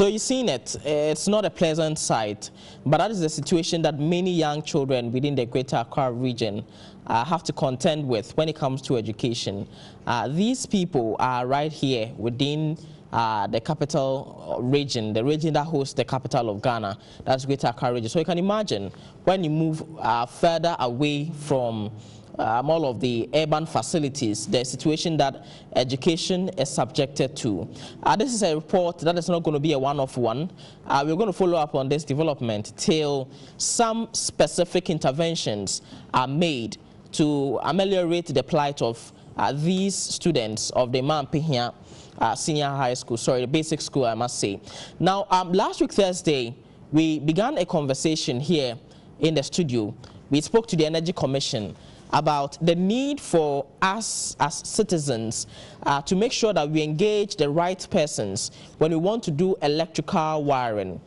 So you've seen it. It's not a pleasant sight, but that is the situation that many young children within the Greater Accra region have to contend with when it comes to education. These people are right here within the capital region, the region that hosts the capital of Ghana, that's Greater Accra region. So you can imagine when you move further away from all of the urban facilities, the situation that education is subjected to. This is a report that is not going to be a one-off one. We're going to follow up on this development till some specific interventions are made to ameliorate the plight of these students of the Mampihia Senior High School, sorry, the basic school, I must say. Now, last week Thursday, we began a conversation here in the studio. We spoke to the Energy Commission about the need for us as citizens to make sure that we engage the right persons when we want to do electrical wiring.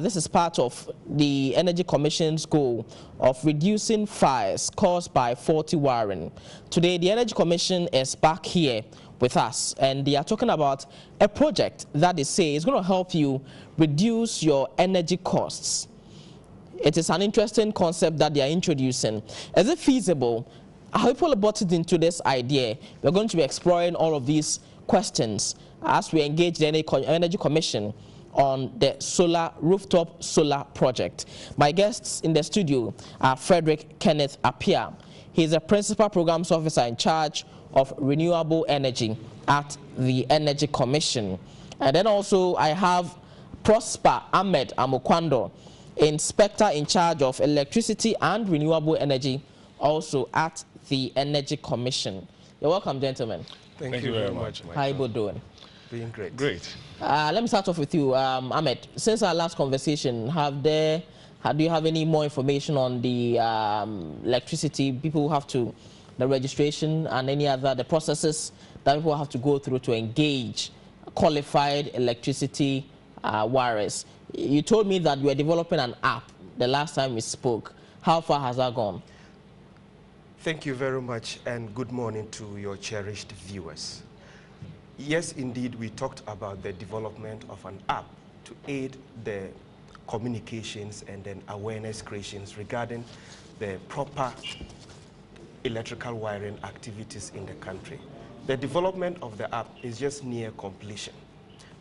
This is part of the Energy Commission's goal of reducing fires caused by faulty wiring. Today, the Energy Commission is back here with us, and they are talking about a project that they say is going to help you reduce your energy costs. It is an interesting concept that they are introducing. Is it feasible? How people bought it into this idea? We're going to be exploring all of these questions as we engage the Energy Commission on the rooftop solar project. My guests in the studio are Frederick Kenneth Appiah. He's a principal programs officer in charge of renewable energy at the Energy Commission. And then also I have Prosper Ahmed Amuquandoh, inspector in charge of electricity and renewable energy, also at the Energy Commission. You're welcome, gentlemen. Thank you very much. How are you both doing? Doing great. Great. Let me start off with you, Ahmed. Since our last conversation, do you have any more information on the electricity people who have to, the registration and any other, the processes that people have to go through to engage qualified electricity wirers? You told me that you were developing an app the last time we spoke. How far has that gone? Thank you very much, and good morning to your cherished viewers. Yes, indeed, we talked about the development of an app to aid the communications and then awareness creations regarding the proper electrical wiring activities in the country. The development of the app is just near completion.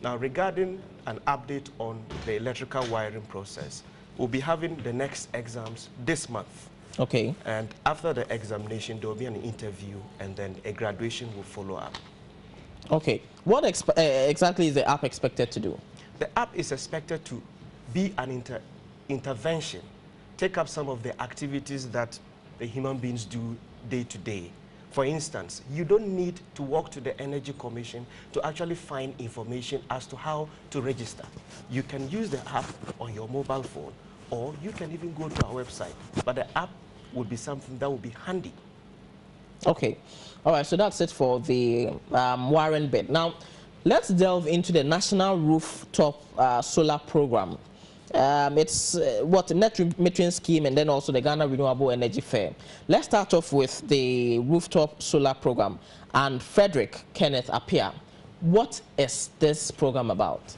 Now, regarding an update on the electrical wiring process, we'll be having the next exams this month. Okay. And after the examination, there will be an interview, and then a graduation will follow up. Okay. What exactly is the app expected to do? The app is expected to be an intervention, take up some of the activities that the human beings do day to day. For instance, you don't need to walk to the Energy Commission to actually find information as to how to register. You can use the app on your mobile phone, or you can even go to our website. But the app would be something that would be handy. Okay. All right, so that's it for the wiring bit. Now, let's delve into the National Rooftop Solar Program. It's what net metering scheme, and then also the Ghana Renewable Energy Fair. Let's start off with the rooftop solar program. And Frederick Kenneth Appiah, what is this program about?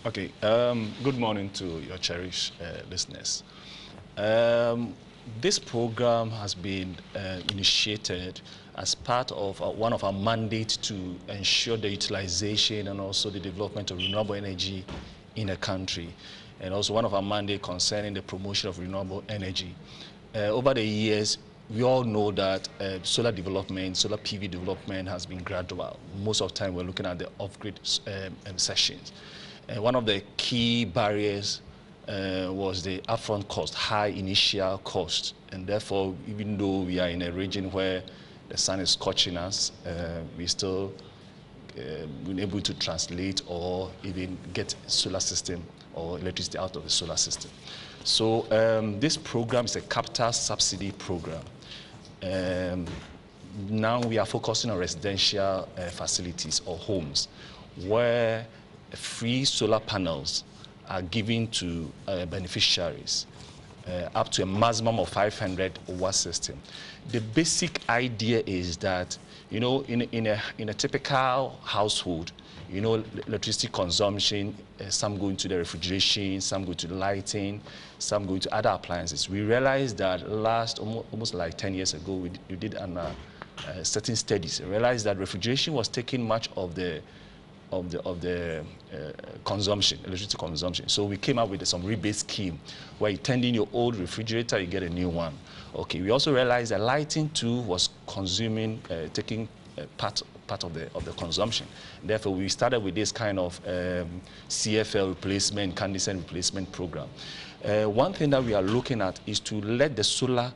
Okay, good morning to your cherished listeners. This program has been initiated as part of one of our mandates to ensure the utilization and also the development of renewable energy in the country, and also one of our mandates concerning the promotion of renewable energy. Over the years, we all know that solar development, solar PV development has been gradual. Most of the time, we're looking at the off-grid sessions. One of the key barriers was the upfront cost, high initial cost. And therefore, even though we are in a region where the sun is scorching us, we still been able to translate or even get solar system or electricity out of the solar system. So this program is a capital subsidy program. Now we are focusing on residential facilities or homes where free solar panels are given to beneficiaries. up to a maximum of 500 watt system. The basic idea is that, you know, in a typical household, you know, electricity consumption, some go into the refrigeration, some go to the lighting, some go into other appliances. We realized that almost like 10 years ago, we did certain studies. We realized that refrigeration was taking much of the consumption, electricity consumption. So we came up with some rebate scheme where you turn in your old refrigerator, you get a new one. Okay. We also realized that lighting too was consuming, taking part of the consumption. Therefore, we started with this kind of CFL replacement, incandescent replacement program. One thing that we are looking at is to let the solar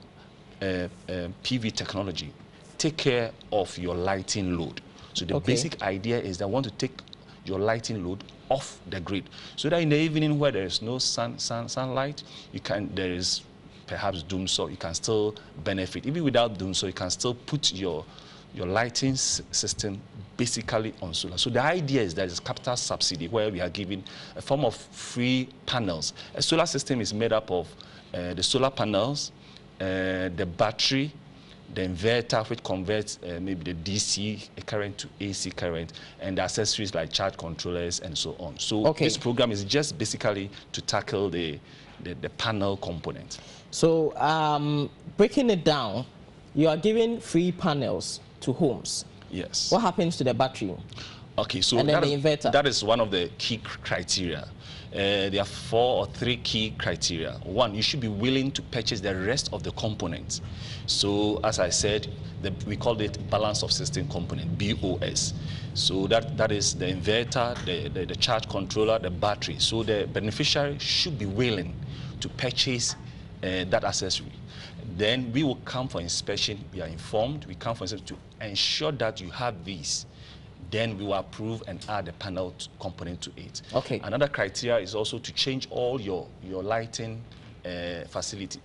PV technology take care of your lighting load. So the basic idea is that I want to take your lighting load off the grid, so that in the evening where there is no sunlight, there is perhaps doom, so you can still benefit. Even without doom, so you can still put your lighting system basically on solar. So the idea is that it's capital subsidy where we are giving a form of free panels. A solar system is made up of the solar panels, the battery, the inverter, which converts maybe the DC current to AC current, and the accessories like charge controllers and so on. So this program is just basically to tackle the panel component. So breaking it down, you are giving free panels to homes. Yes. What happens to the battery? Okay, so and then the inverter. That is one of the key criteria. There are 4 or 3 key criteria. One, you should be willing to purchase the rest of the components. So, as I said, we called it balance of system component, BOS. So that is the inverter, the charge controller, the battery. So the beneficiary should be willing to purchase that accessory. Then we will come for inspection. We are informed. We come for inspection to ensure that you have these. Then we will approve and add a panel component to it. Okay. Another criteria is also to change all your lighting facility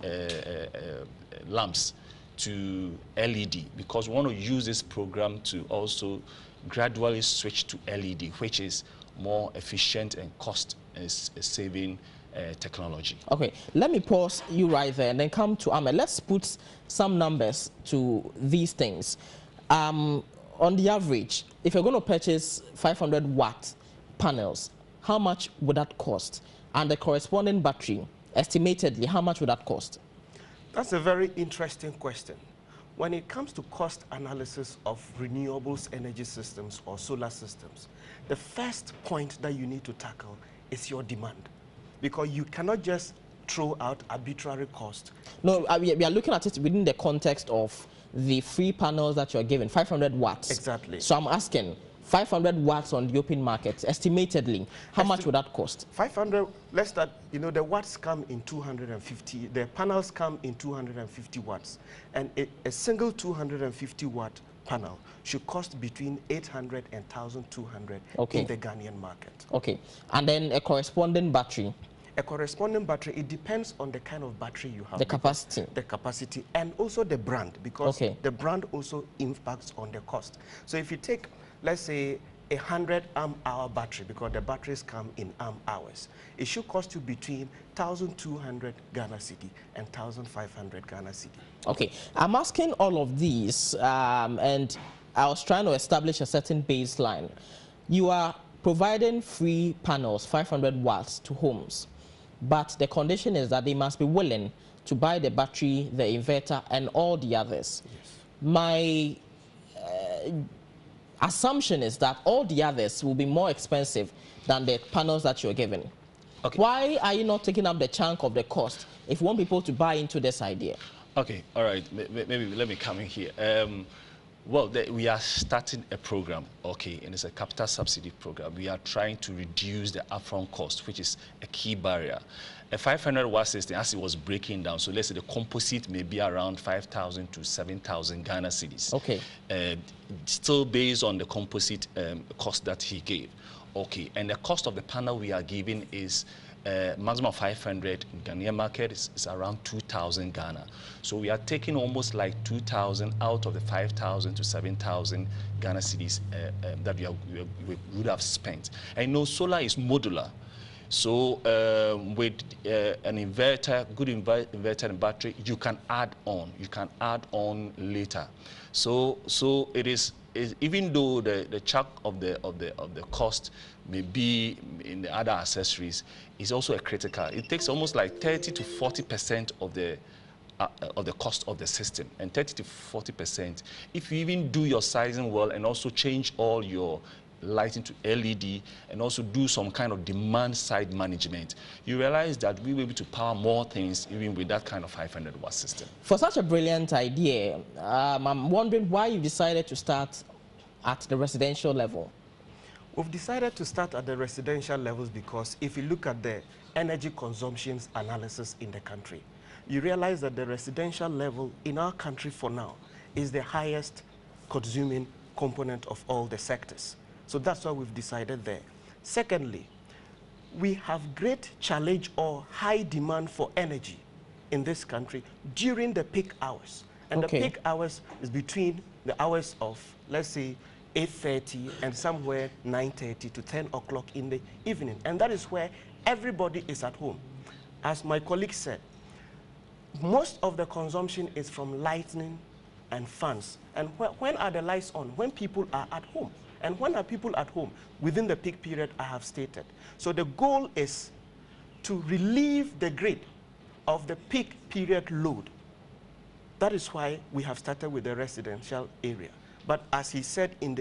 lamps to LED, because we want to use this program to also gradually switch to LED, which is more efficient and cost-saving technology. Okay, let me pause you right there and then come to Ahmed. Let's put some numbers to these things. On the average, if you're going to purchase 500 watt panels, how much would that cost? And the corresponding battery, estimatedly, how much would that cost? That's a very interesting question. When it comes to cost analysis of renewables energy systems or solar systems, the first point that you need to tackle is your demand, because you cannot just throw out arbitrary cost. No, we are looking at it within the context of the free panels that you're given, 500 watts. Exactly. So I'm asking, 500 watts on the open market, estimatedly, how much would that cost? 500, let's start, you know, the watts come in 250, the panels come in 250 watts. And a single 250 watt panel should cost between 800 and 1,200 in the Ghanaian market. Okay. And then a corresponding battery? A corresponding battery, it depends on the kind of battery you have. The capacity. The capacity and also the brand, because the brand also impacts on the cost. So if you take, let's say, 100 amp-hour battery, because the batteries come in amp-hours, it should cost you between 1,200 Ghana cedi and 1,500 Ghana cedi. Okay, I'm asking all of these, and I was trying to establish a certain baseline. You are providing free panels, 500 watts, to homes, but the condition is that they must be willing to buy the battery, the inverter, and all the others. Yes. My assumption is that all the others will be more expensive than the panels that you're given. Okay. Why are you not taking up the chunk of the cost if you want people to buy into this idea? Okay, all right, maybe let me come in here. Well, we are starting a program, okay, and it's a capital subsidy program. We are trying to reduce the upfront cost, which is a key barrier. A 500 watt system, as it was breaking down, so let's say the composite may be around 5,000 to 7,000 Ghana cedis. Okay. Still based on the composite cost that he gave. Okay, and the cost of the panel we are giving is maximum 500 in Ghanaian market is around 2,000 Ghana. So we are taking almost like 2,000 out of the 5,000 to 7,000 Ghana cedis that we would have spent. I know solar is modular. So with an inverter, good inverter and battery, you can add on. You can add on later. So it is even though the chunk of the cost may be in the other accessories, is also a critical. It takes almost like 30 to 40% of the cost of the system, and 30 to 40%. If you even do your sizing well and also change all your lighting to LED and also do some kind of demand side management, you realize that we will be able to power more things even with that kind of 500-watt system. For such a brilliant idea, I'm wondering why you decided to start at the residential level. We've decided to start at the residential levels because if you look at the energy consumptions analysis in the country, you realize that the residential level in our country for now is the highest consuming component of all the sectors. So that's why we've decided there. Secondly, we have great challenge or high demand for energy in this country during the peak hours. And okay. The peak hours is between the hours of, let's say, 8:30 and somewhere 9:30 to 10 o'clock in the evening. And that is where everybody is at home. As my colleague said, most of the consumption is from lighting and fans. And when are the lights on? When people are at home. And when are people at home? Within the peak period I have stated. So the goal is to relieve the grid of the peak period load. That is why we have started with the residential area. But as he said in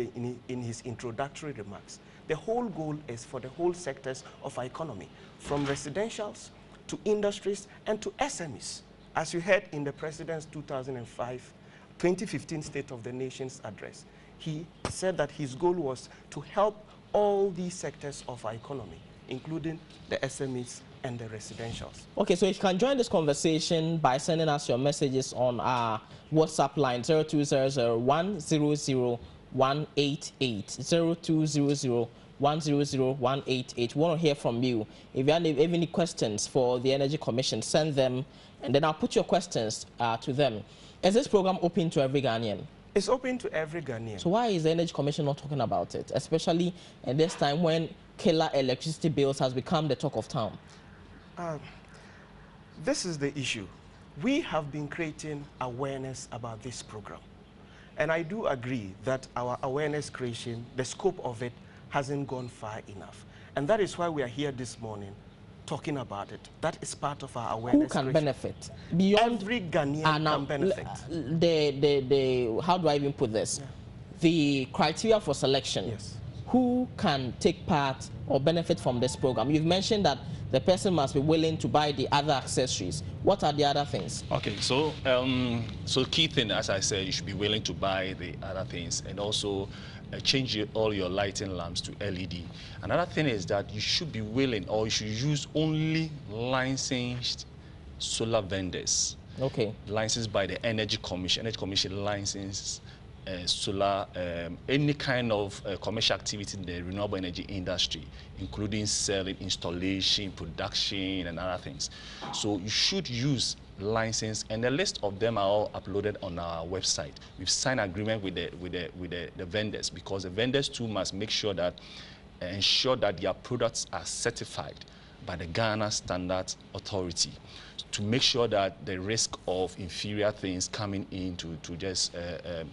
his introductory remarks, the whole goal is for the whole sectors of our economy, from residentials to industries and to SMEs. As you heard in the President's 2015 State of the Nation's address, he said that his goal was to help all these sectors of our economy, including the SMEs and the residentials. Okay, so you can join this conversation by sending us your messages on our WhatsApp line 0200100188, 0200100188. We want to hear from you. If you have any questions for the Energy Commission, send them, and then I'll put your questions to them. Is this program open to every Ghanaian? It's open to every Ghanaian. So why is the Energy Commission not talking about it, especially at this time when killer electricity bills has become the talk of town? This is the issue. We have been creating awareness about this program. And I do agree that our awareness creation, the scope of it, hasn't gone far enough. And that is why we are here this morning talking about it. That is part of our awareness. Who can creation. benefit? Beyond every Ghanaian can benefit. How do I even put this? Yeah. The criteria for selection. Yes. Who can take part or benefit from this program? You've mentioned that the person must be willing to buy the other accessories. What are the other things? Okay, so key thing, as I said, you should be willing to buy the other things and also change all your lighting lamps to LED. Another thing is that you should be willing, or you should use only licensed solar vendors. Okay. Licensed by the Energy Commission. Energy Commission licenses solar, any kind of commercial activity in the renewable energy industry, including selling, installation, production, and other things. So you should use license, and the list of them are all uploaded on our website. We've signed agreement with the vendors, because the vendors too must make sure that ensure that their products are certified by the Ghana Standards Authority, to make sure that the risk of inferior things coming in to just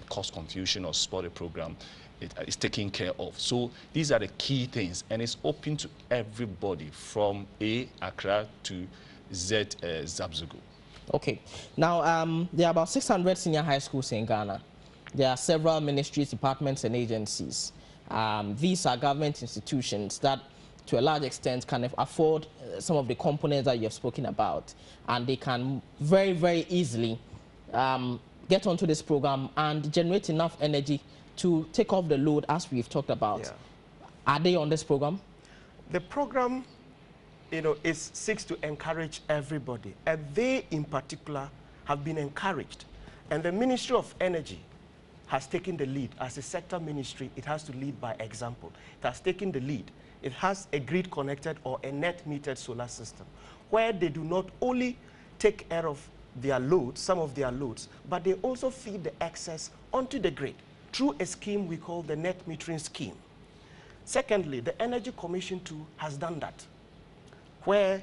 cause confusion or spoil the program is taken care of. So these are the key things, and it's open to everybody from Accra to Z Zabzugu. Okay. Now, there are about 600 senior high schools in Ghana. There are several ministries, departments, and agencies. These are government institutions that, to a large extent, can afford some of the components that you have spoken about, and they can very, very easily get onto this program and generate enough energy to take off the load, as we've talked about. Yeah. Are they on this program? The program, seeks to encourage everybody, and they in particular have been encouraged. And the Ministry of Energy has taken the lead. As a sector ministry, it has to lead by example. It has taken the lead. It has a grid-connected or a net-metered solar system, where they do not only take care of their loads, some of their loads, but they also feed the excess onto the grid through a scheme we call the net metering scheme. Secondly, the Energy Commission too has done that. where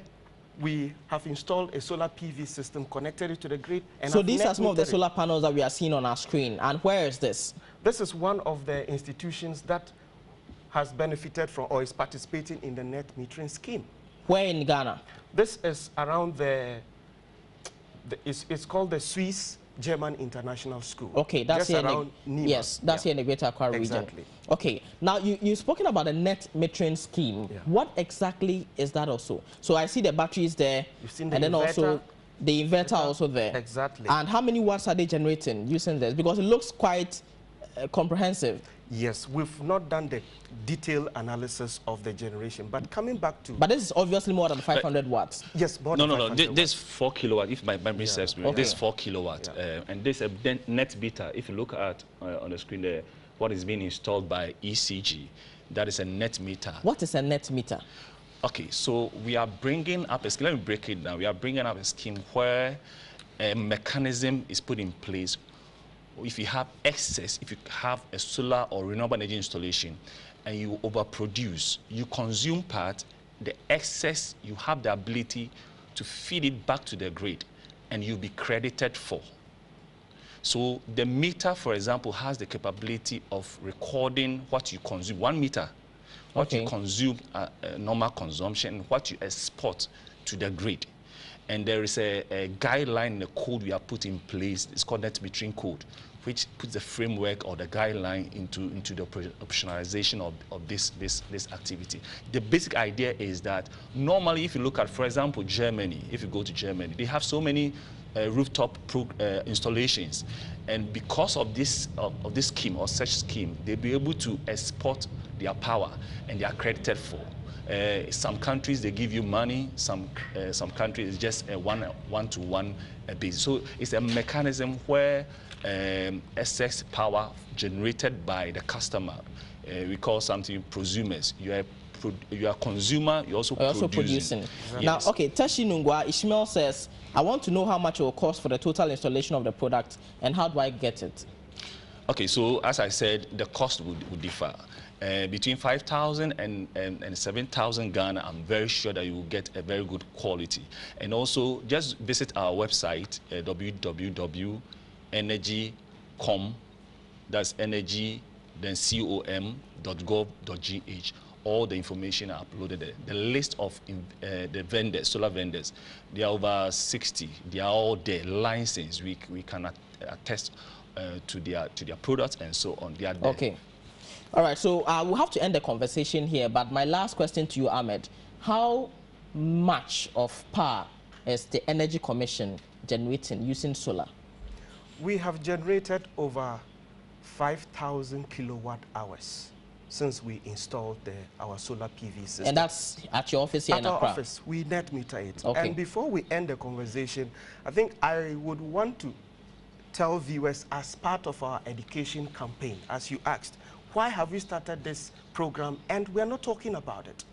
we have installed a solar PV system, connected it to the grid. And so these are some of the solar panels that we are seeing on our screen. And where is this? This is one of the institutions that has benefited from or is participating in the net metering scheme. Where in Ghana? This is around it's called the Swiss German International School. Okay, that's here around yes, that's here in the Greater Accra region. Exactly. Okay, now you've spoken about the net metering scheme. Yeah. What exactly is that also? So I see the batteries there, you've seen the and inverter, then also the inverter also there. Exactly. And how many watts are they generating using this? Because it looks quite comprehensive. Yes, we've not done the detailed analysis of the generation, but coming back to... But this is obviously more than 500 watts. Yes, more than 500 watts. This 4 kilowatt, if my memory serves me, okay. This 4 kilowatt, and this net meter, if you look at on the screen there, what is being installed by ECG, that is a net meter. What is a net meter? Okay, so we are bringing up a scheme, let me break it down. We are bringing up a scheme where a mechanism is put in place. If you have excess, if you have a solar or renewable energy installation and you overproduce, you consume part, the excess, you have the ability to feed it back to the grid and you'll be credited for. So the meter, for example, has the capability of recording what you consume, 1 meter, what you consume, normal consumption, what you export to the grid. And there is a guideline, the code we have put in place. It's called net metering code, which puts the framework or the guideline into the operationalization of this activity. The basic idea is that normally, if you look at, for example, Germany, if you go to Germany, they have so many rooftop installations, and because of this scheme or such scheme, they'll be able to export their power, and they are credited for. Some countries, they give you money. Some countries, it's just a one-to-one basis. So it's a mechanism where excess power generated by the customer, we call something prosumers. You are a consumer, you're also producing. Exactly. Now, okay, Tashi Nungwa, Ishmael says, I want to know how much it will cost for the total installation of the product, and how do I get it? Okay, so as I said, the cost would differ. Between 5,000 and 7,000 Ghana, I'm very sure that you will get a very good quality. And also, just visit our website, www.energy.com, that's energy, then com.gov.gh. All the information are uploaded there. The list of the vendors, solar vendors, they are over 60. They are all there, licensed. We can attest to their products and so on. They are there. Okay. All right, so we'll have to end the conversation here, but my last question to you, Ahmed, how much of power is the Energy Commission generating using solar? We have generated over 5,000 kilowatt hours since we installed our solar PV system. And that's at your office here in Accra? At our office, we net meter it. Okay. And before we end the conversation, I think I would want to tell viewers, as part of our education campaign, as you asked, why have we started this program and we're not talking about it?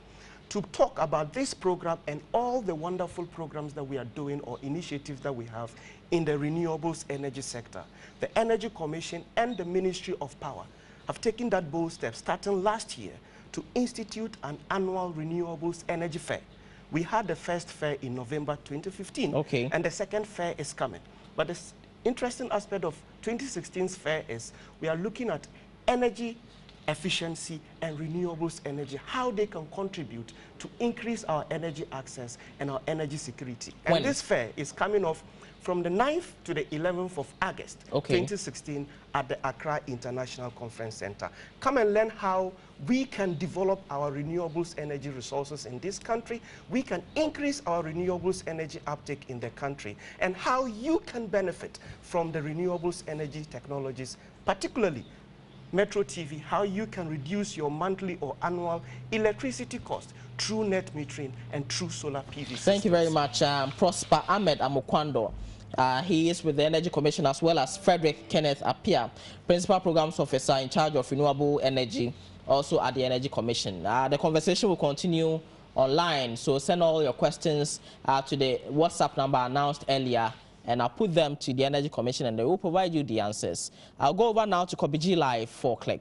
To talk about this program and all the wonderful programs that we are doing or initiatives that we have in the renewables energy sector, the Energy Commission and the Ministry of Power have taken that bold step starting last year to institute an annual renewables energy fair. We had the first fair in November 2015, and the second fair is coming. But the interesting aspect of 2016's fair is we are looking at energy efficiency and renewables energy, how they can contribute to increase our energy access and our energy security. And this fair is coming off from the 9th to the 11th of August 2016 at the Accra International Conference Center. Come and learn how we can develop our renewables energy resources in this country, we can increase our renewables energy uptake in the country, and how you can benefit from the renewables energy technologies, particularly Metro TV, how you can reduce your monthly or annual electricity cost through net metering and through solar PV systems. Thank you very much, Prosper Ahmed Amuquandoh. He is with the Energy Commission, as well as Frederick Kenneth Appiah, Principal Programs Officer in charge of renewable energy, also at the Energy Commission. The conversation will continue online, so send all your questions to the WhatsApp number announced earlier, and I'll put them to the Energy Commission and they will provide you the answers. I'll go over now to Kobiji Live for Click.